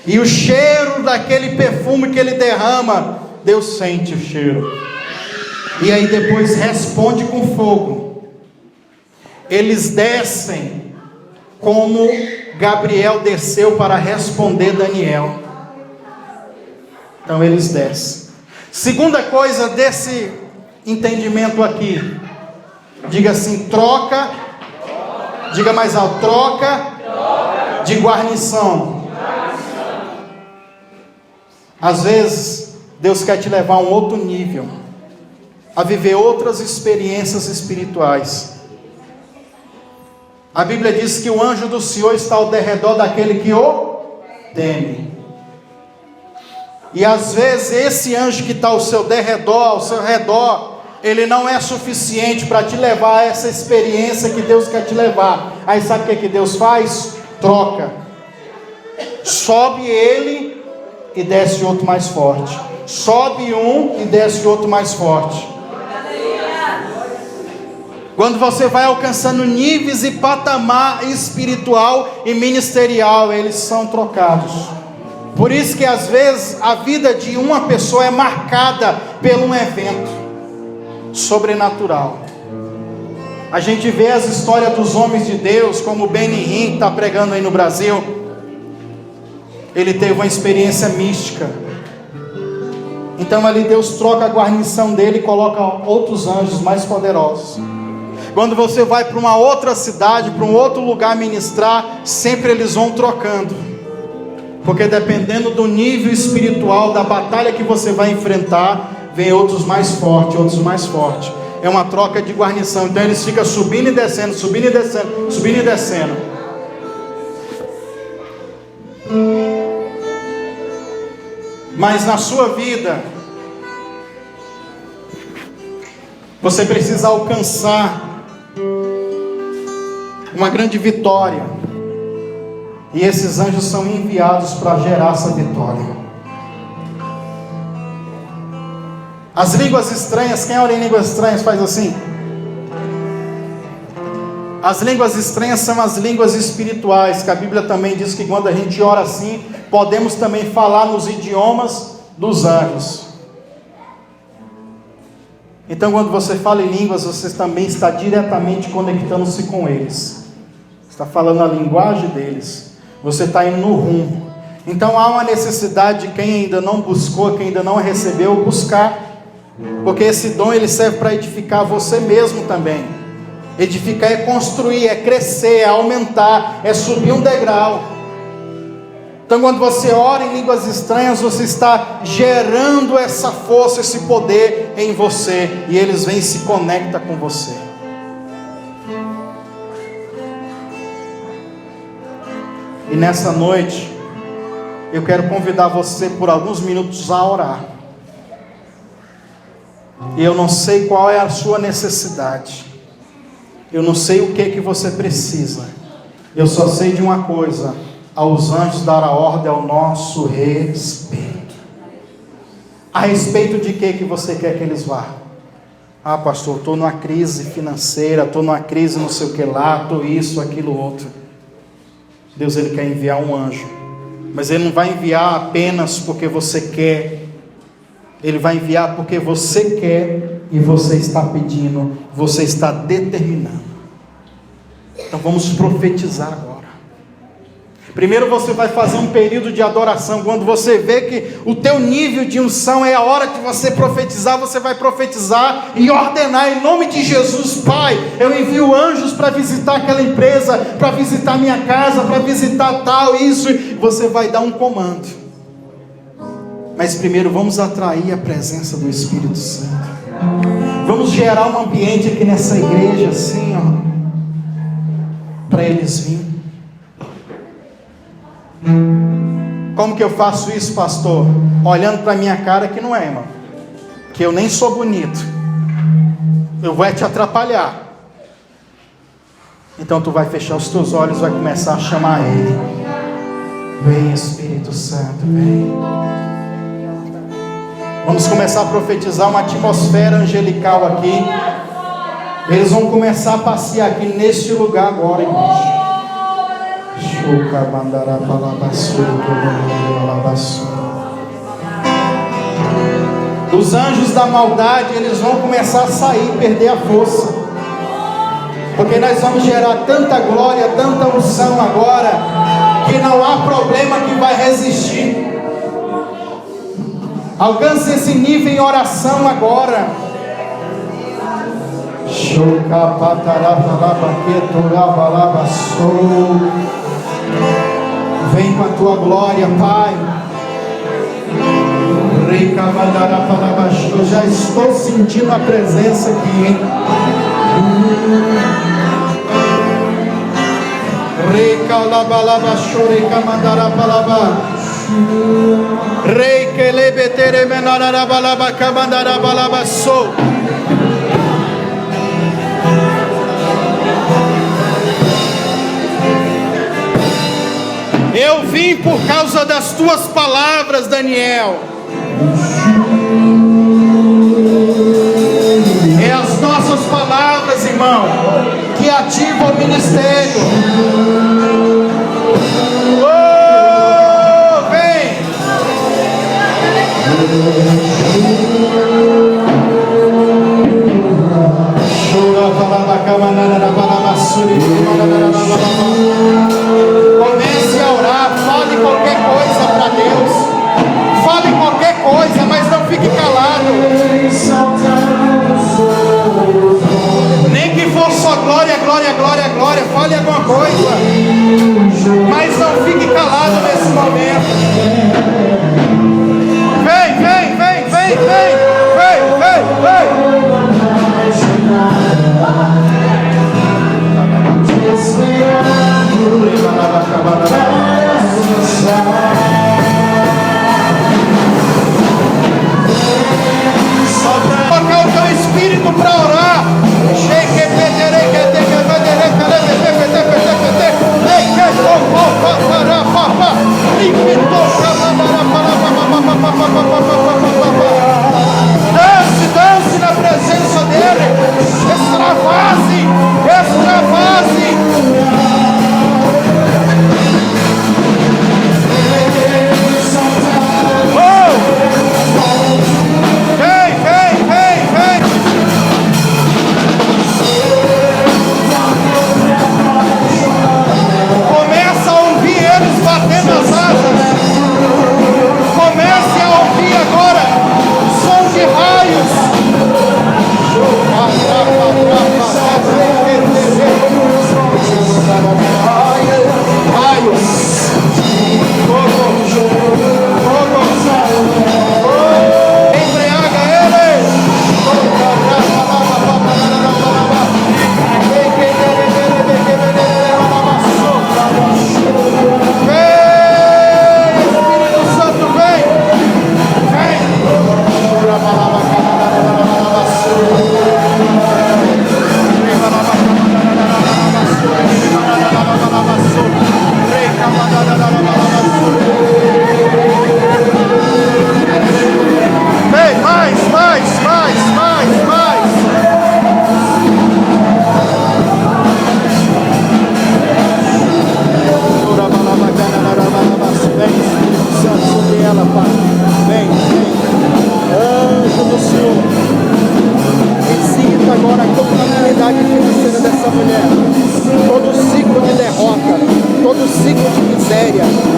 E o cheiro daquele perfume que ele derrama, Deus sente o cheiro. E aí depois responde com fogo. Eles descem como Gabriel desceu para responder Daniel. Então eles descem. Segunda coisa desse entendimento aqui. Diga assim, troca. Diga mais alto, troca de guarnição. Às vezes, Deus quer te levar a um outro nível, a viver outras experiências espirituais. A Bíblia diz que o anjo do Senhor está ao derredor daquele que o teme. E às vezes esse anjo que está ao seu redor, ele não é suficiente para te levar a essa experiência que Deus quer te levar. Aí sabe o que Deus faz? Troca. Sobe ele e desce outro mais forte. Sobe um e desce outro mais forte. Quando você vai alcançando níveis e patamar espiritual e ministerial, eles são trocados. Por isso que às vezes a vida de uma pessoa é marcada por um evento sobrenatural. A gente vê as histórias dos homens de Deus, como o Benny Hinn, que está pregando aí no Brasil. Ele teve uma experiência mística. Então ali Deus troca a guarnição dele e coloca outros anjos mais poderosos. Quando você vai para uma outra cidade, para um outro lugar ministrar, sempre eles vão trocando. Porque dependendo do nível espiritual, da batalha que você vai enfrentar, vem outros mais fortes, outros mais fortes. É uma troca de guarnição. Então eles ficam subindo e descendo, subindo e descendo, subindo e descendo. Mas na sua vida, você precisa alcançar uma grande vitória. E esses anjos são enviados para gerar essa vitória. As línguas estranhas, quem ora em línguas estranhas faz assim? As línguas estranhas são as línguas espirituais, que a Bíblia também diz que quando a gente ora assim, podemos também falar nos idiomas dos anjos. Então quando você fala em línguas, você também está diretamente conectando-se com eles. Está falando a linguagem deles. Você está indo no rumo. Então há uma necessidade de quem ainda não buscou, quem ainda não recebeu, buscar. Porque esse dom ele serve para edificar você mesmo também. Edificar é construir, é crescer, é aumentar, é subir um degrau. Então quando você ora em línguas estranhas, você está gerando essa força, esse poder em você, e eles vêm e se conectam com você. E nessa noite, eu quero convidar você por alguns minutos a orar. E eu não sei qual é a sua necessidade. Eu não sei o que você precisa. Eu só sei de uma coisa: aos anjos dar a ordem ao nosso respeito. A respeito de que você quer que eles vá? Ah, pastor, estou numa crise financeira, estou numa crise não sei o que lá, estou isso, aquilo, outro. Deus ele quer enviar um anjo, mas ele não vai enviar apenas porque você quer. Ele vai enviar porque você quer e você está pedindo, você está determinando. Então vamos profetizar agora. Primeiro você vai fazer um período de adoração. Quando você vê que o teu nível de unção é a hora de você profetizar, você vai profetizar e ordenar em nome de Jesus. Pai, eu envio anjos para visitar aquela empresa, para visitar minha casa, para visitar tal, isso. Você vai dar um comando. Mas primeiro vamos atrair a presença do Espírito Santo. Vamos gerar um ambiente aqui nessa igreja assim, para eles virem. Como que eu faço isso, pastor? Olhando para minha cara que não é, irmão. Que eu nem sou bonito. Eu vou te atrapalhar. Então tu vai fechar os teus olhos, vai começar a chamar Ele. Vem, Espírito Santo, vem. Vamos começar a profetizar uma atmosfera angelical aqui. Eles vão começar a passear aqui neste lugar agora, igreja. Os anjos da maldade, eles vão começar a sair, perder a força. Porque nós vamos gerar tanta glória, tanta unção agora, que não há problema que vai resistir. Alcance esse nível em oração agora. Vem com a tua glória, Pai. Eu já estou sentindo a presença aqui, hein? Eu vim por causa das tuas palavras, Daniel. É as nossas palavras, irmão, que ativam o ministério. Oh, vem! Comece a orar, fale qualquer coisa para Deus. Fale qualquer coisa, mas não fique calado. Nem que for só glória, glória, glória, glória. Fale alguma coisa, mas não fique calado nesse momento. Vem, vem, vem, vem, vem, vem, vem, vem. Colocar o teu espírito para orar.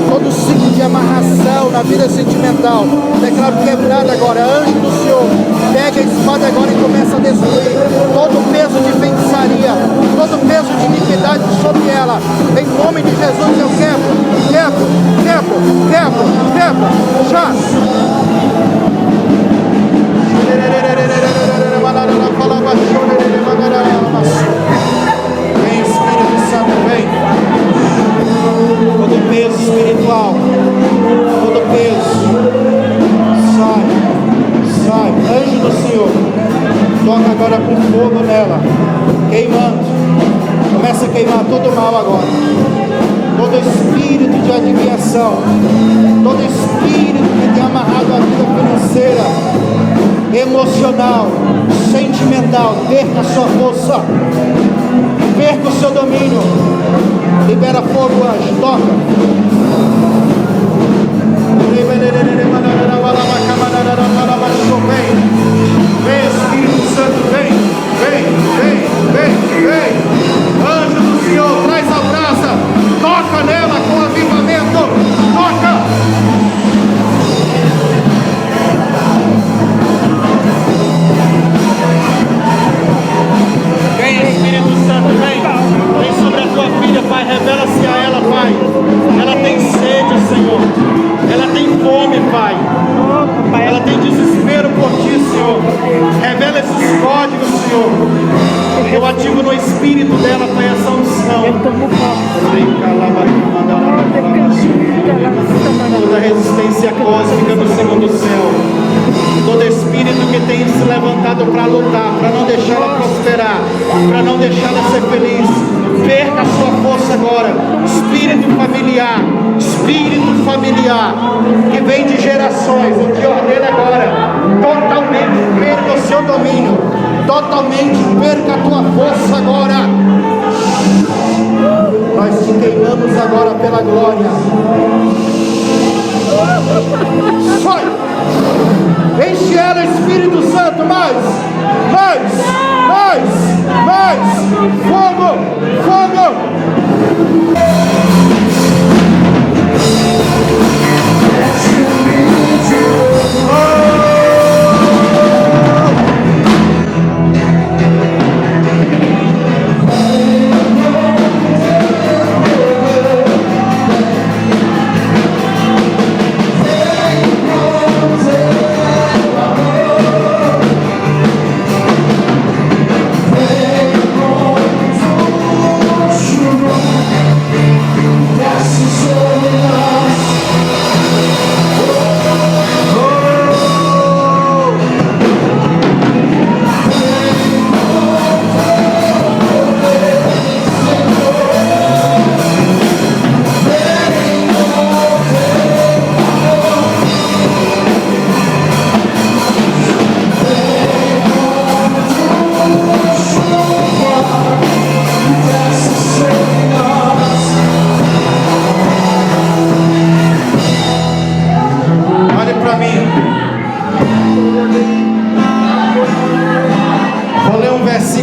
todo ciclo de amarração na vida sentimental, declaro quebrado agora. Anjo do Senhor, pega a espada agora e começa a destruir todo o peso de feitiçaria, todo o peso de iniquidade sobre ela. Em nome de Jesus eu quebro, já. Vem, Espírito Santo, vem. Todo peso espiritual, todo peso, sai, anjo do Senhor, toca agora com fogo nela, queimando, começa a queimar todo o mal agora, todo espírito de adivinhação, todo espírito que tem amarrado a vida financeira, emocional, sentimental, perca a sua força, perca o seu domínio. Libera fogo, anjo, toca. Vem, Espírito Santo, vem. Anjo do Senhor, traz a brasa, toca nela com avivamento, toca. Vem, Espírito Santo, vem sobre a tua filha, Pai, revela-se a ela, Pai. Ela tem sede, Senhor, ela tem fome, Pai, ela tem desespero por Ti, Senhor. Revela esses códigos, Senhor. Eu ativo no espírito dela, Pai, essa unção. Toda resistência cósmica no segundo céu, todo espírito que tem se levantado para lutar, para não deixá-la prosperar, para não deixá-la ser feliz, perca a sua força agora. Espírito familiar que vem de gerações, eu te ordeno agora, totalmente perca o seu domínio, totalmente perca a tua força agora. Nós te queimamos agora pela glória. Sai! Enche ela, Espírito Santo, mais! Fogo!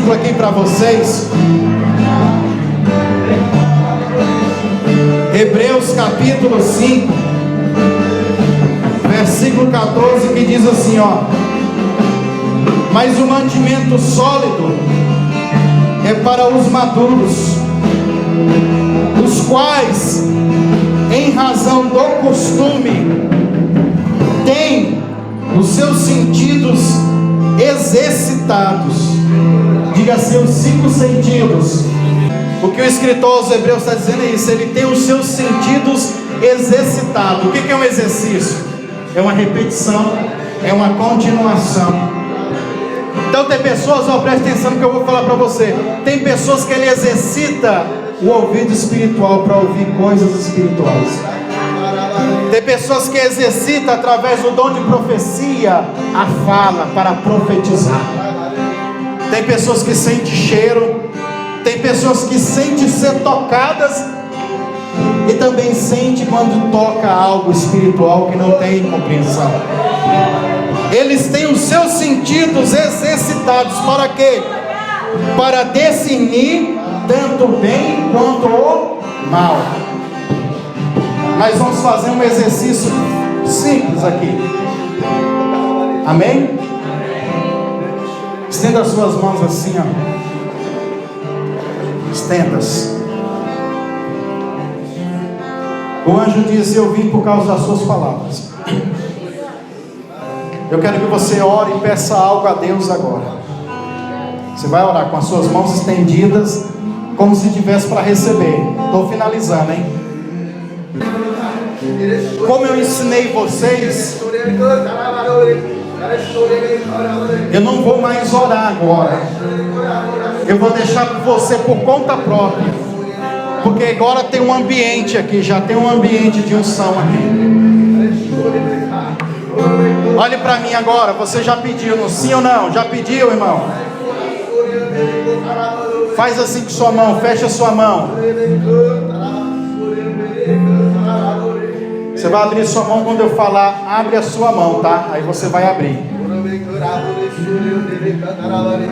Aqui para vocês, Hebreus capítulo 5, versículo 14, que diz assim, ó: mas o mantimento sólido é para os maduros, os quais, em razão do costume, têm os seus sentidos exercitados. Diga assim, os 5 sentidos. O que o escritor aos Hebreus está dizendo é isso: ele tem os seus sentidos exercitados. O que é um exercício? É uma repetição, é uma continuação. Então tem pessoas, preste atenção no que eu vou falar para você. Tem pessoas que ele exercita o ouvido espiritual para ouvir coisas espirituais. Tem pessoas que exercitam através do dom de profecia a fala para profetizar. Tem pessoas que sentem cheiro, tem pessoas que sentem ser tocadas e também sentem quando toca algo espiritual que não tem compreensão. Eles têm os seus sentidos exercitados para quê? Para discernir tanto o bem quanto o mal. Nós vamos fazer um exercício simples aqui. Amém? Estenda as suas mãos assim, ó. Estenda-as. O anjo disse: eu vim por causa das suas palavras. Eu quero que você ore e peça algo a Deus agora. Você vai orar com as suas mãos estendidas, como se tivesse para receber. Estou finalizando, hein? Como eu ensinei vocês, eu não vou mais orar agora. Eu vou deixar você por conta própria, porque agora tem um ambiente aqui, já tem um ambiente de unção aqui. Olhe para mim agora. Você já pediu, no sim ou não? Já pediu, irmão? Faz assim com sua mão, fecha sua mão. Você vai abrir sua mão quando eu falar, abre a sua mão, tá? Aí você vai abrir.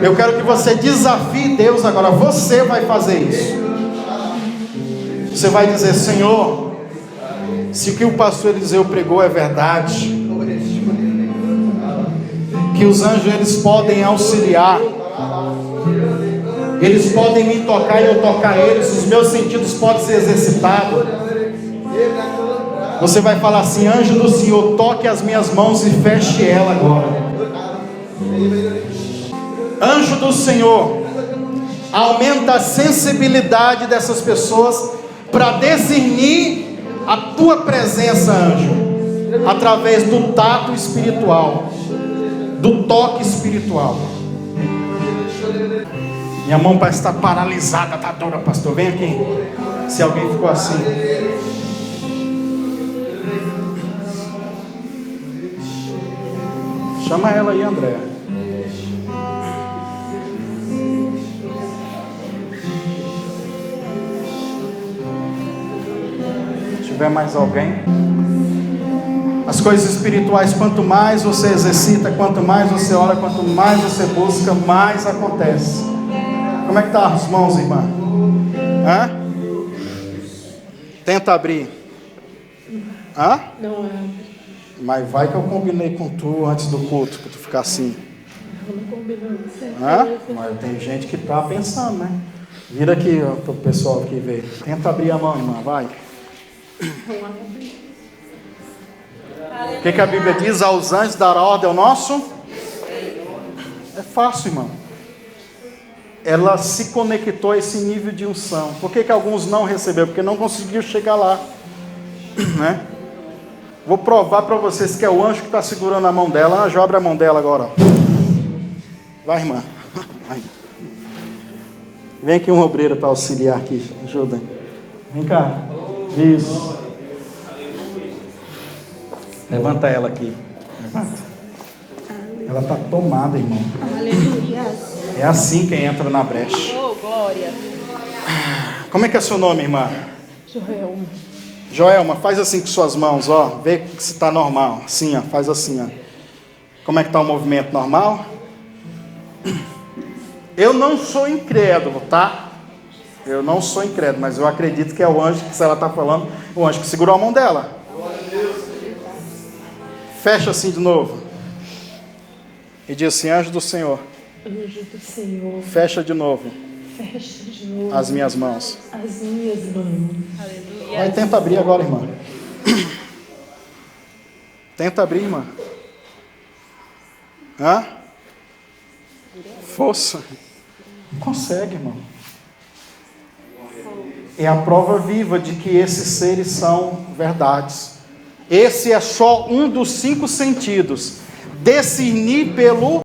Eu quero que você desafie Deus agora. Você vai fazer isso. Você vai dizer: Senhor, se o que o pastor Eliseu pregou é verdade, que os anjos eles podem auxiliar, eles podem me tocar e eu tocar eles, os meus sentidos podem ser exercitados. Você vai falar assim: anjo do Senhor, toque as minhas mãos e feche ela agora. Anjo do Senhor, aumenta a sensibilidade dessas pessoas para discernir a tua presença, anjo, através do tato espiritual, do toque espiritual. Minha mão parece estar paralisada, está dura, pastor. Vem aqui, se alguém ficou assim. Chama ela aí, André. Se tiver mais alguém. As coisas espirituais, quanto mais você exercita, quanto mais você ora, quanto mais você busca, mais acontece. Como é que tá as mãos, irmã? Hã? Tenta abrir. Hã? Não é. Mas vai que eu combinei com tu antes do culto, para tu ficar assim. Eu não combinei com você. Mas tem gente que tá pensando, né? Vira aqui, ó, pro pessoal que vê. Tenta abrir a mão, irmã, vai. O que a Bíblia diz? Aos anjos dar ordem ao nosso? É fácil, irmão. Ela se conectou a esse nível de unção. Por que alguns não receberam? Porque não conseguiu chegar lá, né? Vou provar para vocês que é o anjo que está segurando a mão dela. Anjo, abre a mão dela agora. Vai, irmã. Vai. Vem aqui um obreiro para auxiliar aqui. Ajuda. Vem cá. Isso. Levanta ela aqui. Levanta. Ela está tomada, irmão. Aleluia. É assim quem entra na brecha. Oh, glória. Como é que é seu nome, irmã? Joelma. Joelma, faz assim com suas mãos, ó. Vê se está normal. Assim, ó. Faz assim, ó. Como é que está o movimento normal? Eu não sou incrédulo, tá? Eu não sou incrédulo, mas eu acredito que é o anjo que, se ela está falando, o anjo que segurou a mão dela. Fecha assim de novo. E diz assim: anjo do Senhor. Anjo do Senhor. Fecha de novo. Fecha de novo as minhas mãos. As minhas mãos. Aleluia. Vai, tenta abrir agora, irmã. Tenta abrir, irmã. Hã? Força. Não consegue, irmão. É a prova viva de que esses seres são verdades. Esse é só um dos 5 sentidos. Discernir pelo